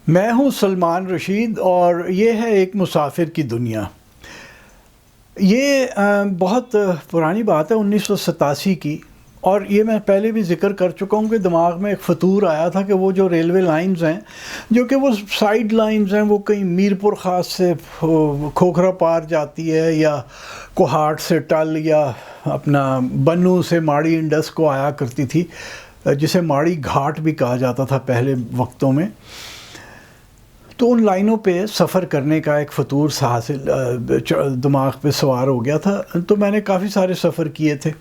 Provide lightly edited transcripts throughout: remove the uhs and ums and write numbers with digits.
میں ہوں سلمان رشید اور یہ ہے ایک مسافر کی دنیا۔ یہ بہت پرانی بات ہے 1987 کی، اور یہ میں پہلے بھی ذکر کر چکا ہوں کہ دماغ میں ایک فطور آیا تھا کہ وہ جو ریلوے لائنز ہیں جو کہ وہ سائیڈ لائنز ہیں، وہ کہیں میرپور خاص سے کھوکھرا پار جاتی ہے یا کوہاٹ سے ٹل یا اپنا بنو سے ماڑی انڈس کو آیا کرتی تھی، جسے ماڑی گھاٹ بھی کہا جاتا تھا پہلے وقتوں میں۔ تو ان لائنوں پہ سفر کرنے کا ایک فطور سا حاصل دماغ پہ سوار ہو گیا تھا، تو میں نے کافی سارے سفر کیے تھے۔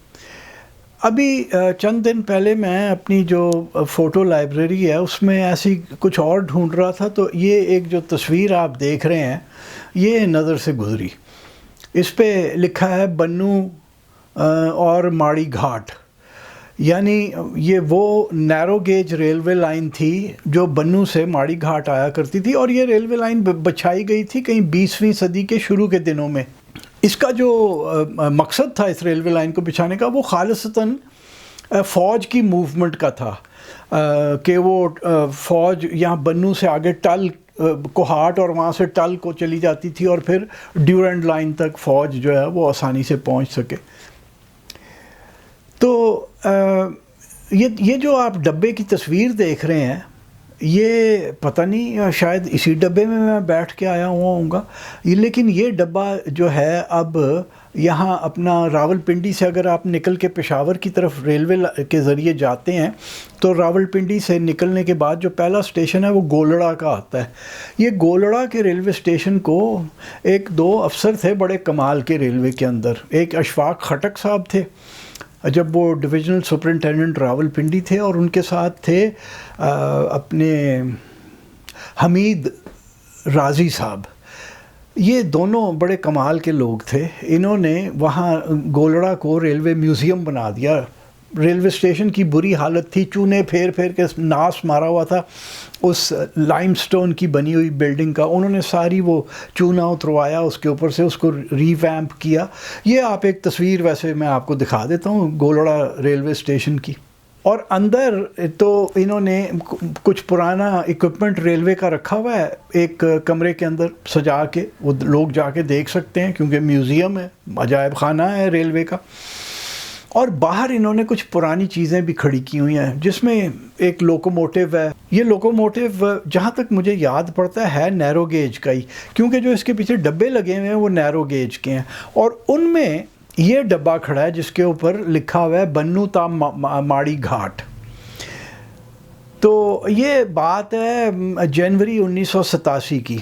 ابھی چند دن پہلے میں اپنی جو فوٹو لائبریری ہے اس میں ایسی کچھ اور ڈھونڈ رہا تھا، تو یہ ایک جو تصویر آپ دیکھ رہے ہیں یہ نظر سے گزری۔ اس پہ لکھا ہے بنو اور ماڑی گھاٹ، یعنی یہ وہ نیرو گیج ریلوے لائن تھی جو بنو سے ماڑی گھاٹ آیا کرتی تھی، اور یہ ریلوے لائن بچھائی گئی تھی کہیں 20ویں صدی کے شروع کے دنوں میں۔ اس کا جو مقصد تھا اس ریلوے لائن کو بچھانے کا، وہ خالصتاً فوج کی موومنٹ کا تھا، کہ وہ فوج یہاں بنو سے آگے ٹل کوہاٹ اور وہاں سے ٹل کو چلی جاتی تھی، اور پھر ڈیورنڈ لائن تک فوج جو ہے وہ آسانی سے پہنچ سکے۔ تو یہ جو آپ ڈبے کی تصویر دیکھ رہے ہیں، یہ پتہ نہیں شاید اسی ڈبے میں بیٹھ کے آیا ہوا ہوں گا، لیکن یہ ڈبہ جو ہے اب یہاں اپنا راول پنڈی سے اگر آپ نکل کے پشاور کی طرف ریلوے کے ذریعے جاتے ہیں تو راول پنڈی سے نکلنے کے بعد جو پہلا اسٹیشن ہے وہ گولڑا کا آتا ہے۔ یہ گولڑا کے ریلوے اسٹیشن کو ایک دو افسر تھے بڑے کمال کے ریلوے کے اندر، ایک اشفاق خٹک صاحب تھے جب وہ ڈویژنل سپرنٹینڈنٹ راول پنڈی تھے، اور ان کے ساتھ تھے اپنے حمید رازی صاحب۔ یہ دونوں بڑے کمال کے لوگ تھے۔ انہوں نے وہاں گولڑا کو ریلوے میوزیم بنا دیا۔ ریلوے اسٹیشن کی بری حالت تھی، چونے پھیر پھیر کے ناس مارا ہوا تھا اس لائم سٹون کی بنی ہوئی بلڈنگ کا۔ انہوں نے ساری وہ چونا اتروایا اس کے اوپر سے، اس کو ریویمپ کیا۔ یہ آپ ایک تصویر ویسے میں آپ کو دکھا دیتا ہوں گولڑا ریلوے اسٹیشن کی، اور اندر تو انہوں نے کچھ پرانا ایکوپمنٹ ریلوے کا رکھا ہوا ہے ایک کمرے کے اندر سجا کے، وہ لوگ جا کے دیکھ سکتے ہیں کیونکہ میوزیم ہے، عجائب خانہ ہے ریلوے کا۔ اور باہر انہوں نے کچھ پرانی چیزیں بھی کھڑی کی ہوئی ہیں، جس میں ایک لوکوموٹیو ہے۔ یہ لوکوموٹیو جہاں تک مجھے یاد پڑتا ہے نیرو گیج کا ہی، کیونکہ جو اس کے پیچھے ڈبے لگے ہوئے ہیں وہ نیرو گیج کے ہیں، اور ان میں یہ ڈبہ کھڑا ہے جس کے اوپر لکھا ہوا ہے بنو تا ماڑی گھاٹ۔ تو یہ بات ہے جنوری 1987 کی۔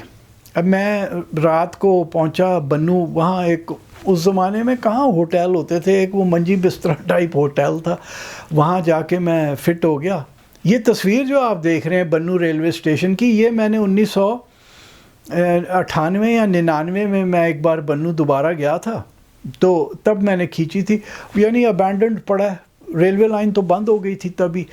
اب میں رات کو پہنچا بنو، وہاں ایک اس زمانے میں کہاں ہوٹل ہوتے تھے، ایک وہ منجی بستر ٹائپ ہوٹل تھا، وہاں جا کے میں فٹ ہو گیا۔ یہ تصویر جو آپ دیکھ رہے ہیں بنو ریلوے اسٹیشن کی، یہ میں نے 1998 یا 99 میں ایک بار بنو دوبارہ گیا تھا، تو تب میں نے کھینچی تھی، یعنی ابینڈنڈ پڑا ہے، ریلوے لائن تو بند ہو گئی تھی تبھی۔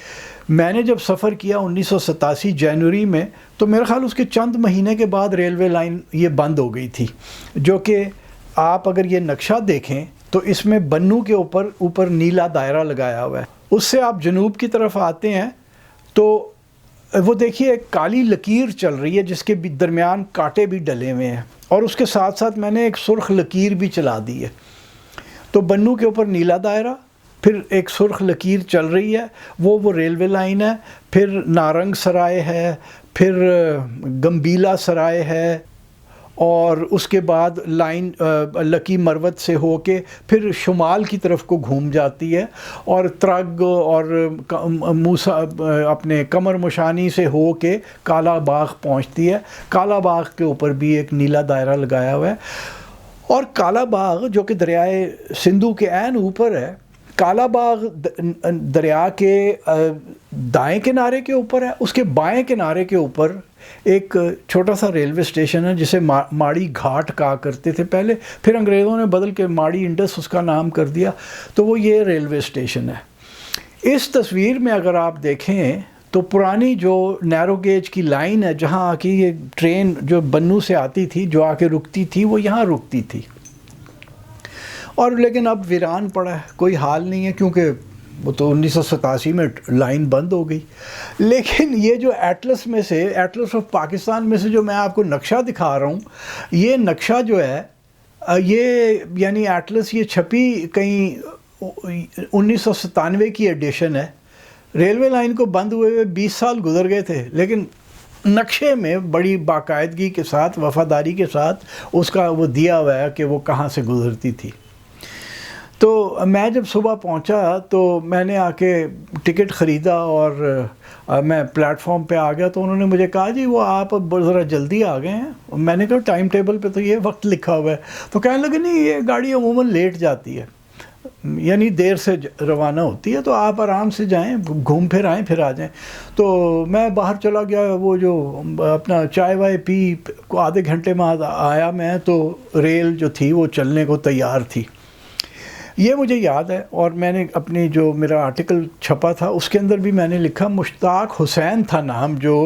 میں نے جب سفر کیا 1987 جنوری میں، تو میرا خیال اس کے چند مہینے کے بعد ریلوے لائن یہ بند ہو گئی تھی، جو کہ آپ اگر یہ نقشہ دیکھیں تو اس میں بنو کے اوپر نیلا دائرہ لگایا ہوا ہے۔ اس سے آپ جنوب کی طرف آتے ہیں تو وہ دیکھیے ایک کالی لکیر چل رہی ہے جس کے درمیان کانٹے بھی ڈلے ہوئے ہیں، اور اس کے ساتھ ساتھ میں نے ایک سرخ لکیر بھی چلا دی ہے۔ تو بنو کے اوپر نیلا دائرہ، پھر ایک سرخ لکیر چل رہی ہے، وہ ریلوے لائن ہے، پھر نارنگ سرائے ہے، پھر گمبیلا سرائے ہے، اور اس کے بعد لائن لکی مروت سے ہو کے پھر شمال کی طرف کو گھوم جاتی ہے، اور ترگ اور موسا اپنے کمر مشانی سے ہو کے کالا باغ پہنچتی ہے۔ کالا باغ کے اوپر بھی ایک نیلا دائرہ لگایا ہوا ہے، اور کالا باغ جو کہ دریائے سندھو کے عین اوپر ہے، کالا باغ دریا کے دائیں کنارے کے اوپر ہے، اس کے بائیں کنارے کے اوپر ایک چھوٹا سا ریلوے اسٹیشن ہے جسے ماڑی گھاٹ کہا کرتے تھے پہلے، پھر انگریزوں نے بدل کے ماڑی انڈس اس کا نام کر دیا، تو وہ یہ ریلوے اسٹیشن ہے۔ اس تصویر میں اگر آپ دیکھیں تو پرانی جو نیرو گیج کی لائن ہے، جہاں آ کے یہ ٹرین جو بنو سے آتی تھی جو آ کے رکتی تھی، وہ یہاں رکتی تھی، اور لیکن اب ویران پڑا ہے، کوئی حال نہیں ہے، کیونکہ وہ تو 1987 میں لائن بند ہو گئی. لیکن یہ جو ایٹلس میں سے، ایٹلس آف پاکستان میں سے جو میں آپ کو نقشہ دکھا رہا ہوں، یہ نقشہ جو ہے یہ یعنی ایٹلس یہ چھپی کہیں 1997 کی ایڈیشن ہے. ریلوے لائن کو بند ہوئے 20 سال گزر گئے تھے، لیکن نقشے میں بڑی باقاعدگی کے ساتھ، وفاداری کے ساتھ اس کا وہ دیا ہوا ہے کہ وہ کہاں سے گزرتی تھی. تو میں جب صبح پہنچا تو میں نے آ کے ٹکٹ خریدا اور میں پلیٹ فارم پہ آ گیا. تو انہوں نے مجھے کہا جی وہ آپ ذرا جلدی آ گئے ہیں. میں نے کہا ٹائم ٹیبل پہ تو یہ وقت لکھا ہوا ہے. تو کہنے لگے نہیں یہ گاڑی عموماً لیٹ جاتی ہے، یعنی دیر سے روانہ ہوتی ہے، تو آپ آرام سے جائیں، گھوم پھر آئیں، پھر آ جائیں. تو میں باہر چلا گیا، وہ جو اپنا چائے وائے پی، آدھے گھنٹے میں آیا میں تو ریل جو تھی وہ چلنے کو تیار تھی. یہ مجھے یاد ہے، اور میں نے اپنی جو میرا آرٹیکل چھپا تھا اس کے اندر بھی میں نے لکھا، مشتاق حسین تھا نام جو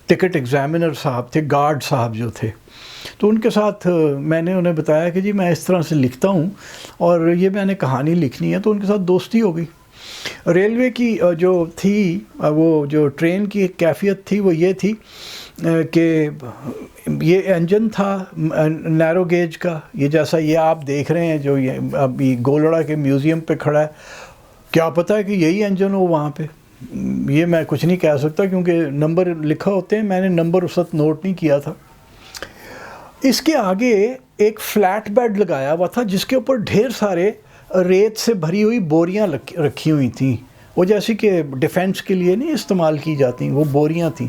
ٹکٹ ایگزامینر صاحب تھے، گارڈ صاحب جو تھے. تو ان کے ساتھ میں نے انہیں بتایا کہ جی میں اس طرح سے لکھتا ہوں اور یہ میں نے کہانی لکھنی ہے. تو ان کے ساتھ دوستی ہو گئی. ریلوے کی جو تھی، وہ جو ٹرین کی کیفیت تھی وہ یہ تھی کہ یہ انجن تھا نیرو گیج کا، یہ جیسا یہ آپ دیکھ رہے ہیں جو یہ ابھی گولڑا کے میوزیم پہ کھڑا ہے. کیا پتہ ہے کہ یہی انجن ہو وہاں پہ، یہ میں کچھ نہیں کہہ سکتا کیونکہ نمبر لکھا ہوتے ہیں، میں نے نمبر اس وقت نوٹ نہیں کیا تھا. اس کے آگے ایک فلیٹ بیڈ لگایا ہوا تھا جس کے اوپر ڈھیر سارے ریت سے بھری ہوئی بوریاں رکھی ہوئی تھیں، وہ جیسی کہ ڈیفینس کے لیے نہیں استعمال کی جاتی، وہ بوریاں تھیں.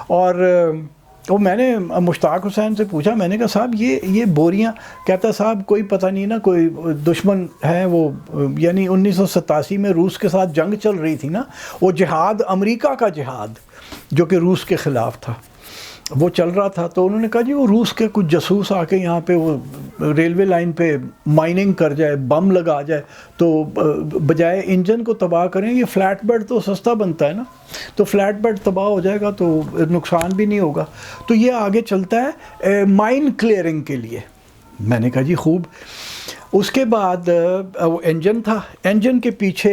اور وہ میں نے مشتاق حسین سے پوچھا، میں نے کہا صاحب یہ بوریاں، کہتا صاحب کوئی پتہ نہیں نا، کوئی دشمن ہے وہ، یعنی 1987 میں روس کے ساتھ جنگ چل رہی تھی نا، وہ جہاد امریکہ کا جہاد جو کہ روس کے خلاف تھا وہ چل رہا تھا. تو انہوں نے کہا جی وہ روس کے کچھ جاسوس آ کے یہاں پہ وہ ریلوے لائن پہ مائننگ کر جائے، بم لگا جائے، تو بجائے انجن کو تباہ کریں، یہ فلیٹ بیڈ تو سستا بنتا ہے نا، تو فلیٹ بیڈ تباہ ہو جائے گا تو نقصان بھی نہیں ہوگا. تو یہ آگے چلتا ہے مائن کلیئرنگ کے لیے. میں نے کہا جی خوب. اس کے بعد وہ انجن تھا، انجن کے پیچھے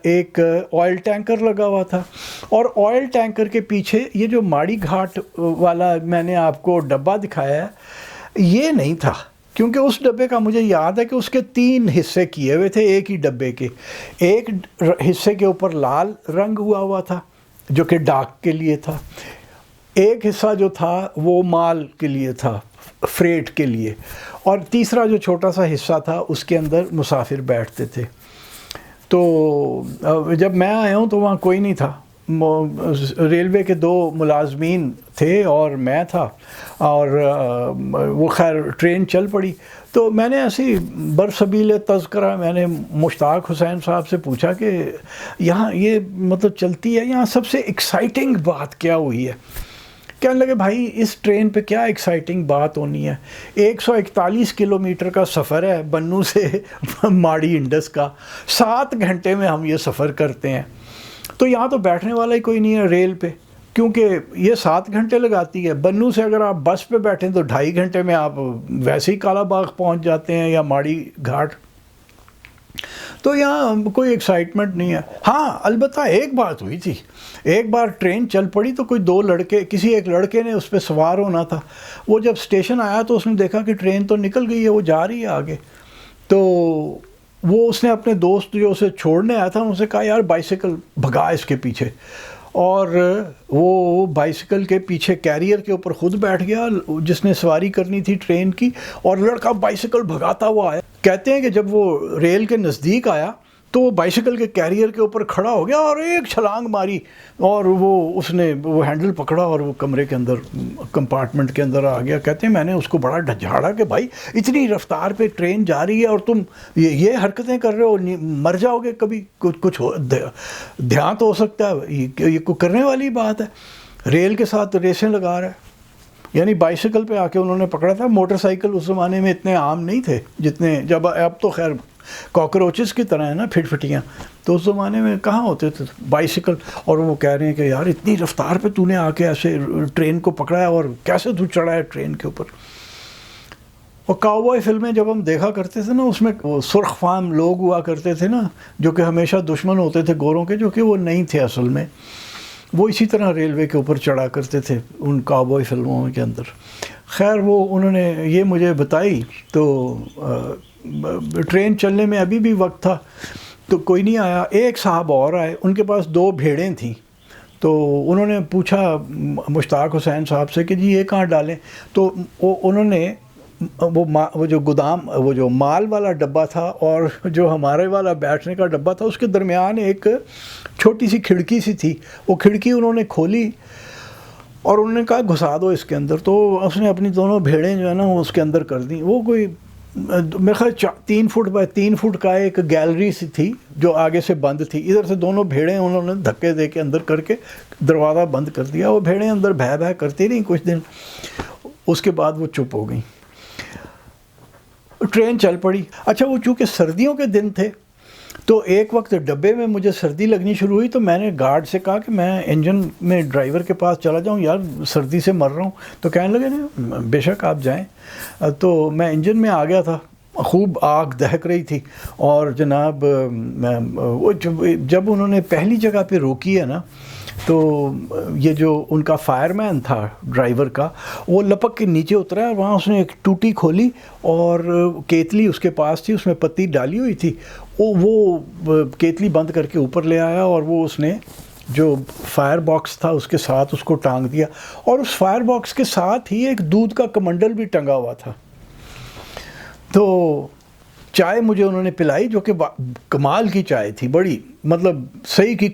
ایک آئل ٹینکر لگا ہوا تھا، اور آئل ٹینکر کے پیچھے یہ جو ماڑی گھاٹ والا میں نے آپ کو ڈبہ دکھایا ہے یہ نہیں تھا، کیونکہ اس ڈبے کا مجھے یاد ہے کہ اس کے 3 حصے کیے ہوئے تھے ایک ہی ڈبے کے. ایک حصے کے اوپر لال رنگ ہوا تھا جو کہ ڈاک کے لیے تھا، ایک حصہ جو تھا وہ مال کے لیے تھا، فریٹ کے لیے، اور تیسرا جو چھوٹا سا حصہ تھا اس کے اندر مسافر بیٹھتے تھے. تو جب میں آیا ہوں تو وہاں کوئی نہیں تھا، ریلوے کے 2 ملازمین تھے اور میں تھا، اور وہ خیر ٹرین چل پڑی. تو میں نے ایسی برسبیل تذکرہ میں نے مشتاق حسین صاحب سے پوچھا کہ یہاں یہ مطلب چلتی ہے، یہاں سب سے ایکسائٹنگ بات کیا ہوئی ہے؟ کہنے لگے بھائی اس ٹرین پہ کیا ایکسائٹنگ بات ہونی ہے، 141 کلومیٹر کا سفر ہے بنوں سے ماڑی انڈس کا، 7 گھنٹے میں ہم یہ سفر کرتے ہیں. تو یہاں تو بیٹھنے والا ہی کوئی نہیں ہے ریل پہ، کیونکہ یہ 7 گھنٹے لگاتی ہے. بنوں سے اگر آپ بس پہ بیٹھیں تو 2.5 گھنٹے میں آپ ویسے ہی کالا باغ پہنچ جاتے ہیں یا ماڑی گھاٹ. تو یہاں کوئی ایکسائٹمنٹ نہیں ہے. ہاں البتہ ایک بات ہوئی تھی، ایک بار ٹرین چل پڑی تو کوئی 2 لڑکے، کسی ایک لڑکے نے اس پہ سوار ہونا تھا، وہ جب اسٹیشن آیا تو اس نے دیکھا کہ ٹرین تو نکل گئی ہے، وہ جا رہی ہے آگے. تو وہ اس نے اپنے دوست جو اسے چھوڑنے آیا تھا ان سے کہا یار بائیسیکل بھگا اس کے پیچھے، اور وہ بائیسیکل کے پیچھے کیریئر کے اوپر خود بیٹھ گیا جس نے سواری کرنی تھی ٹرین کی، اور لڑکا بائیسیکل بھگاتا ہوا آیا. کہتے ہیں کہ جب وہ ریل کے نزدیک آیا تو وہ بائیسیکل کے کیریئر کے اوپر کھڑا ہو گیا اور ایک چھلانگ ماری، اور اس نے وہ ہینڈل پکڑا اور وہ کمرے کے اندر، کمپارٹمنٹ کے اندر آ گیا. کہتے ہیں میں نے اس کو بڑا جھاڑا کہ بھائی اتنی رفتار پہ ٹرین جا رہی ہے اور تم یہ حرکتیں کر رہے ہو، مر جاؤ گے کبھی، کچھ دھیان تو ہو سکتا ہے، یہ کوئی کرنے والی بات ہے. ریل کے ساتھ ریسیں لگا رہا ہے. یعنی بائیسیکل پہ آ کے انہوں نے پکڑا تھا. موٹر سائیکل اس زمانے میں اتنے عام نہیں تھے جتنے، جب اب تو خیر کاکروچز کی طرح ہے نا پھٹ پھٹیاں، تو اس زمانے میں کہاں ہوتے تھے بائیسیکل. اور وہ کہہ رہے ہیں کہ یار اتنی رفتار پہ تو نے آ کے ایسے ٹرین کو پکڑا ہے اور کیسے تو چڑھا ہے ٹرین کے اوپر. اور کاؤبوائے فلمیں جب ہم دیکھا کرتے تھے نا، اس میں وہ سرخ فام لوگ ہوا کرتے تھے نا، جو کہ ہمیشہ دشمن ہوتے تھے گوروں کے، جو کہ وہ نہیں تھے اصل میں، وہ اسی طرح ریلوے کے اوپر چڑھا کرتے تھے ان کاؤبوائے فلموں کے اندر. خیر وہ انہوں نے یہ مجھے بتائی، تو ٹرین چلنے میں ابھی بھی وقت تھا، تو کوئی نہیں آیا. ایک صاحب اور آئے، ان کے پاس 2 بھیڑیں تھیں. تو انہوں نے پوچھا مشتاق حسین صاحب سے کہ جی یہ کہاں ڈالیں؟ تو انہوں نے وہ جو گودام، وہ جو مال والا ڈبہ تھا اور جو ہمارے والا بیٹھنے کا ڈبہ تھا، اس کے درمیان ایک چھوٹی سی کھڑکی سی تھی. وہ کھڑکی انہوں نے کھولی اور انہوں نے کہا گھسا دو اس کے اندر. تو اس نے اپنی دونوں بھیڑیں جو ہے نا وہ اس کے اندر کر دیں. وہ کوئی میرے خیال 3 فٹ بائی 3 فٹ کا ایک گیلری سی تھی جو آگے سے بند تھی. ادھر سے دونوں بھیڑیں انہوں نے دھکے دے کے اندر کر کے دروازہ بند کر دیا. وہ بھیڑیں اندر بھے بھے کرتی رہیں کچھ دن، اس کے بعد وہ چپ ہو گئیں. ٹرین چل پڑی. اچھا وہ چونکہ سردیوں کے دن تھے تو ایک وقت ڈبے میں مجھے سردی لگنی شروع ہوئی، تو میں نے گارڈ سے کہا کہ میں انجن میں ڈرائیور کے پاس چلا جاؤں، یار سردی سے مر رہا ہوں. تو کہنے لگے نا بے شک آپ جائیں. تو میں انجن میں آ گیا تھا، خوب آگ دہک رہی تھی. اور جناب وہ جب انہوں نے پہلی جگہ پہ روکی ہے نا، تو یہ جو ان کا فائر مین تھا ڈرائیور کا، وہ لپک کے نیچے اترا، اور وہاں اس نے ایک ٹوٹی کھولی اور کیتلی اس کے پاس تھی، اس میں پتی ڈالی ہوئی تھی. وہ کیتلی بند کر کے اوپر لے آیا، اور وہ اس نے جو فائر باکس تھا اس کے ساتھ اس کو ٹانگ دیا. اور اس فائر باکس کے ساتھ ہی ایک دودھ کا کمنڈل بھی ٹنگا ہوا تھا. تو چائے مجھے انہوں نے پلائی، جو کہ کمال کی چائے تھی، بڑی مطلب صحیح کی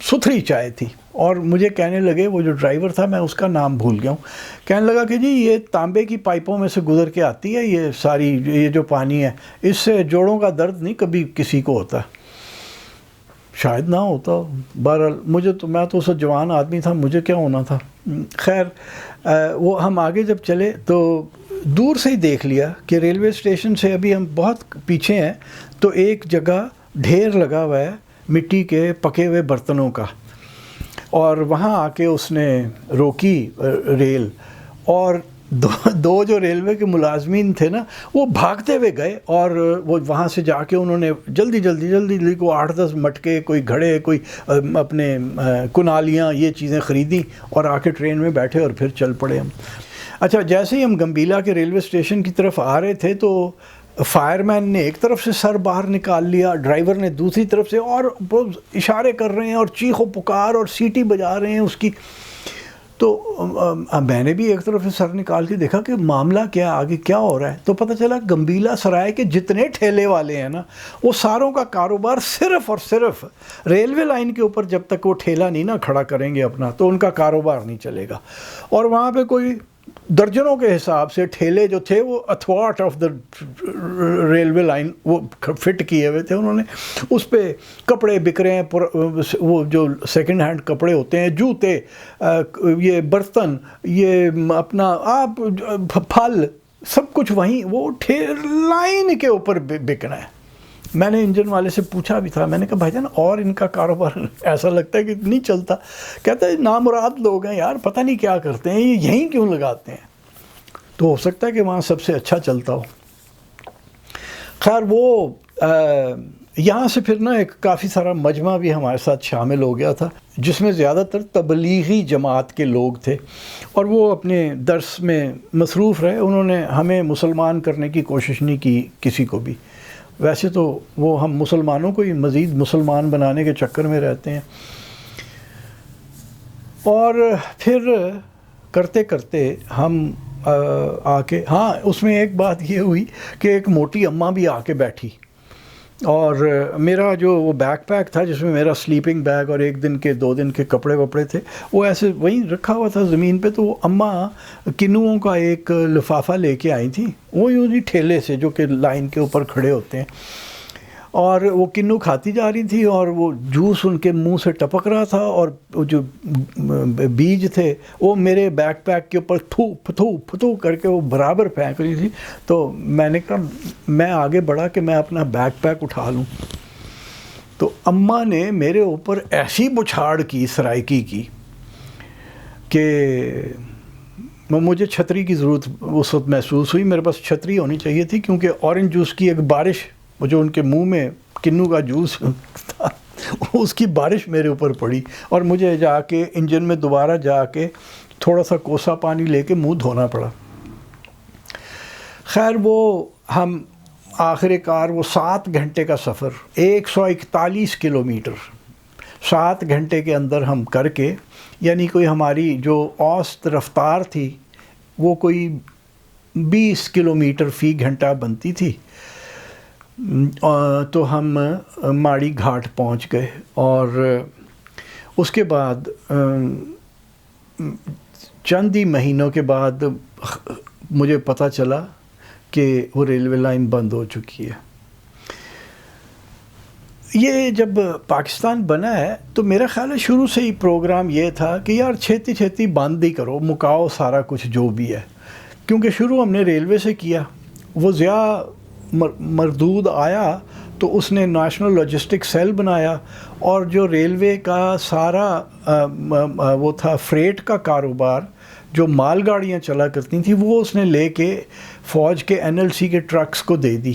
ستھری چائے تھی. اور مجھے کہنے لگے، وہ جو ڈرائیور تھا میں اس کا نام بھول گیا ہوں، کہنے لگا کہ جی یہ تانبے کی پائپوں میں سے گزر کے آتی ہے یہ ساری، یہ جو پانی ہے اس سے جوڑوں کا درد نہیں کبھی کسی کو ہوتا. شاید نہ ہوتا. بہرحال مجھے تو، میں تو اس جوان آدمی تھا، مجھے کیا ہونا تھا. خیر وہ ہم آگے جب چلے تو دور سے ہی دیکھ لیا کہ ریلوے اسٹیشن سے ابھی ہم بہت پیچھے ہیں. تو ایک جگہ ڈھیر لگا ہوا ہے مٹی کے پکے ہوئے برتنوں کا، اور وہاں آ کے اس نے روکی ریل. اور دو جو ریلوے کے ملازمین تھے نا، وہ بھاگتے ہوئے گئے، اور وہ وہاں سے جا کے انہوں نے جلدی کو 8-10 مٹکے، کوئی گھڑے، کوئی اپنے کنالیاں، یہ چیزیں خریدیں اور آ کے ٹرین میں بیٹھے اور پھر چل پڑے ہم. اچھا جیسے ہی ہم گمبیلا کے ریلوے اسٹیشن کی طرف آ رہے تھے تو فائر مین نے ایک طرف سے سر باہر نکال لیا، ڈرائیور نے دوسری طرف سے، اور اشارے کر رہے ہیں اور چیخ و پکار اور سیٹی بجا رہے ہیں اس کی. تو میں نے بھی ایک طرف سے سر نکال کے دیکھا کہ معاملہ کیا، آگے کیا ہو رہا ہے. تو پتہ چلا گمبیلا سرائے کے جتنے ٹھیلے والے ہیں نا، وہ ساروں کا کاروبار صرف اور صرف ریلوے لائن کے اوپر جب تک وہ ٹھیلا نہیں نا کھڑا کریں گے اپنا، تو ان کا کاروبار نہیں چلے گا. اور وہاں پہ کوئی درجنوں کے حساب سے ٹھیلے جو تھے وہ اتھواٹ آف دا ریلوے لائن وہ فٹ کیے ہوئے تھے. انہوں نے اس پہ کپڑے بک رہے ہیں، وہ جو سیکنڈ ہینڈ کپڑے ہوتے ہیں، جوتے، یہ برتن، یہ اپنا آپ پھل، سب کچھ وہیں وہ لائن کے اوپر بکنا ہے. میں نے انجن والے سے پوچھا بھی تھا، میں نے کہا بھائی جان اور ان کا کاروبار ایسا لگتا ہے کہ نہیں چلتا. کہتا ہے نامراد لوگ ہیں یار، پتہ نہیں کیا کرتے ہیں، یہ یہیں کیوں لگاتے ہیں. تو ہو سکتا ہے کہ وہاں سب سے اچھا چلتا ہو. خیر وہ یہاں سے پھر نا ایک کافی سارا مجمع بھی ہمارے ساتھ شامل ہو گیا تھا، جس میں زیادہ تر تبلیغی جماعت کے لوگ تھے، اور وہ اپنے درس میں مصروف رہے. انہوں نے ہمیں مسلمان کرنے کی کوشش نہیں کی کسی کو بھی. ویسے تو وہ ہم مسلمانوں کو ہی مزید مسلمان بنانے کے چکر میں رہتے ہیں. اور پھر کرتے کرتے ہم آ کے، ہاں اس میں ایک بات یہ ہوئی کہ ایک موٹی اماں بھی آ کے بیٹھی، اور میرا جو وہ بیک پیک تھا جس میں میرا سلیپنگ بیگ اور 1 دن کے 2 دن کے کپڑے وپڑے تھے، وہ ایسے وہیں رکھا ہوا تھا زمین پہ. تو وہ اماں کنوؤں کا ایک لفافہ لے کے آئی تھیں، وہ یوں جی ٹھیلے سے جو کہ لائن کے اوپر کھڑے ہوتے ہیں، اور وہ کنو کھاتی جا رہی تھی، اور وہ جوس ان کے منہ سے ٹپک رہا تھا، اور وہ جو بیج تھے وہ میرے بیک پیک کے اوپر پھتو کر کے وہ برابر پھینک رہی تھی. تو میں نے کہا، میں آگے بڑھا کہ میں اپنا بیک پیک اٹھا لوں. تو اماں نے میرے اوپر ایسی بچھاڑ کی سرائکی کی کہ مجھے چھتری کی ضرورت اس وقت محسوس ہوئی. میرے پاس چھتری ہونی چاہیے تھی کیونکہ اورنج جوس کی ایک بارش، جو ان کے منہ میں کنو کا جوس تھا، اس کی بارش میرے اوپر پڑی اور مجھے جا کے انجن میں دوبارہ جا کے تھوڑا سا کوسا پانی لے کے منہ دھونا پڑا. خیر وہ ہم آخر کار وہ 7 گھنٹے کا سفر 141 کلومیٹر 7 گھنٹے کے اندر ہم کر کے، یعنی کوئی ہماری جو اوسط رفتار تھی وہ کوئی 20 کلومیٹر فی گھنٹہ بنتی تھی، تو ہم ماڑی گھاٹ پہنچ گئے. اور اس کے بعد چند ہی مہینوں کے بعد مجھے پتہ چلا کہ وہ ریلوے لائن بند ہو چکی ہے. یہ جب پاکستان بنا ہے تو میرا خیال ہے شروع سے ہی پروگرام یہ تھا کہ یار چھیتی چھیتی بند ہی کرو، مکاؤ سارا کچھ جو بھی ہے، کیونکہ شروع ہم نے ریلوے سے کیا. وہ ضیاء مردود آیا تو اس نے نیشنل لاجسٹک سیل بنایا، اور جو ریلوے کا سارا وہ تھا فریٹ کا کاروبار، جو مال گاڑیاں چلا کرتی تھیں، وہ اس نے لے کے فوج کے NLC کے ٹرکس کو دے دی.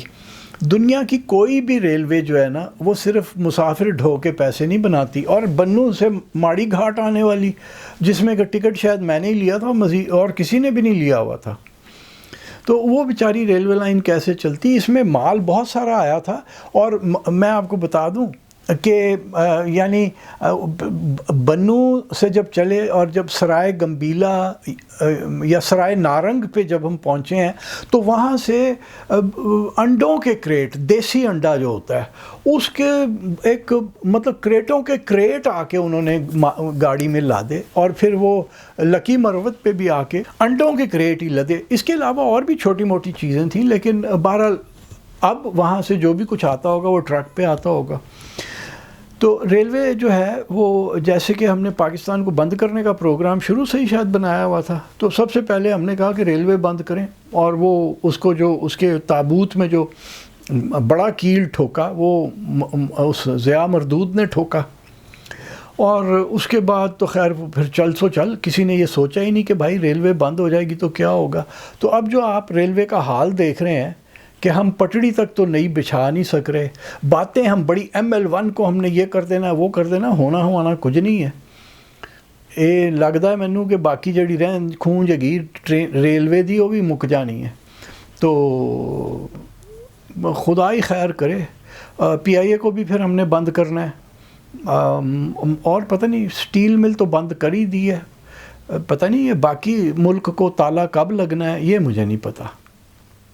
دنیا کی کوئی بھی ریلوے جو ہے نا وہ صرف مسافر ڈھو کے پیسے نہیں بناتی. اور بنوں سے ماڑی گھاٹ آنے والی، جس میں کہ ٹکٹ شاید میں نے ہی لیا تھا، مزید اور کسی نے بھی نہیں لیا ہوا تھا، تو وہ بیچاری ریلوے لائن کیسے چلتی؟ اس میں مال بہت سارا آیا تھا. اور میں آپ کو بتا دوں کہ یعنی بنو سے جب چلے اور جب سرائے گمبیلا یا سرائے نارنگ پہ جب ہم پہنچے ہیں تو وہاں سے انڈوں کے کریٹ، دیسی انڈا جو ہوتا ہے اس کے ایک مطلب کریٹوں کے کریٹ آ کے انہوں نے گاڑی میں لادے، اور پھر وہ لکی مروت پہ بھی آ کے انڈوں کے کریٹ ہی لدے. اس کے علاوہ اور بھی چھوٹی موٹی چیزیں تھیں، لیکن بہرحال اب وہاں سے جو بھی کچھ آتا ہوگا وہ ٹرک پہ آتا ہوگا. تو ریلوے جو ہے وہ جیسے کہ ہم نے پاکستان کو بند کرنے کا پروگرام شروع سے ہی شاید بنایا ہوا تھا، تو سب سے پہلے ہم نے کہا کہ ریلوے بند کریں. اور وہ اس کو جو اس کے تابوت میں جو بڑا کیل ٹھوکا وہ اس ضیاء مردود نے ٹھوکا. اور اس کے بعد تو خیر پھر چل سو چل، کسی نے یہ سوچا ہی نہیں کہ بھائی ریلوے بند ہو جائے گی تو کیا ہوگا. تو اب جو آپ ریلوے کا حال دیکھ رہے ہیں کہ ہم پٹڑی تک تو نہیں بچھا نہیں سک رہے، باتیں ہم بڑی ML1 کو ہم نے یہ کر دینا وہ کر دینا، ہونا کچھ نہیں ہے. یہ لگتا ہے مینوں کہ باقی جڑی رہن خون جگیر ریلوے دی وہ بھی مک جانی ہے. تو خدا ہی خیر کرے. PIA کو بھی پھر ہم نے بند کرنا ہے، اور پتہ نہیں سٹیل مل تو بند کر ہی دی ہے، پتہ نہیں یہ باقی ملک کو تالا کب لگنا ہے یہ مجھے نہیں پتہ.